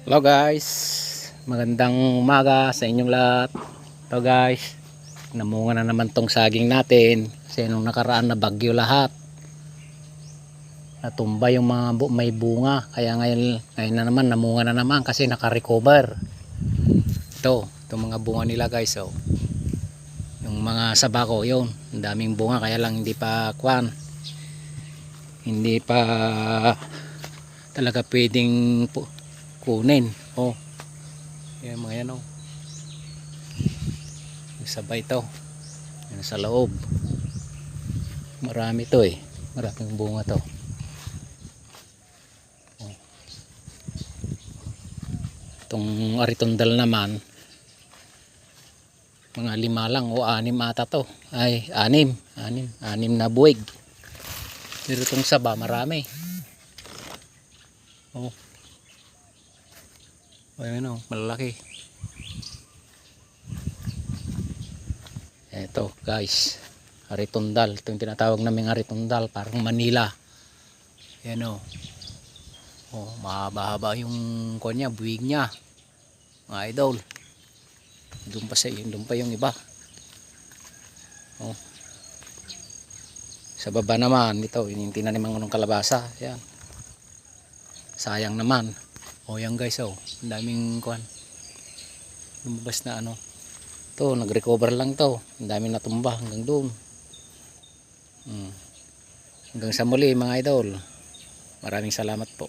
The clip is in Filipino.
Hello guys, magandang umaga sa inyong lahat. Ito guys, namunga na naman tong saging natin kasi nung nakaraan na bagyo lahat, natumba yung mga may bunga. Kaya ngayon na naman namunga na naman kasi naka-recover. Itong mga bunga nila guys, oh. Yung mga sabako yun, ang daming bunga, kaya lang hindi pa talaga pwedeng kunin. Oh, yan mga yan, oh. Sabay ito yan sa loob, marami to maraming bunga to. Oh. Itong aritondal naman, mga 5 lang o 6 ata to, ay 6 na buwig. Pero itong saba marami. Oh, ayun, oh, malalaki. Eto guys, aritondal. Ito yung tinatawag naming aritondal, parang Manila. Yan, oh. Oh, mahaba-haba yung kanya, buwig niya, mga idol. Doon pa yung iba. Oh. Sa baba naman ito, yung tinaniman ng kalabasa. Yan. Sayang naman. Oh, yan guys, oh. Ang daming lumabas na ano. To, nag-recover lang to. Ang daming natumba hanggang doon. Hanggang sa muli mga idol. Maraming salamat po.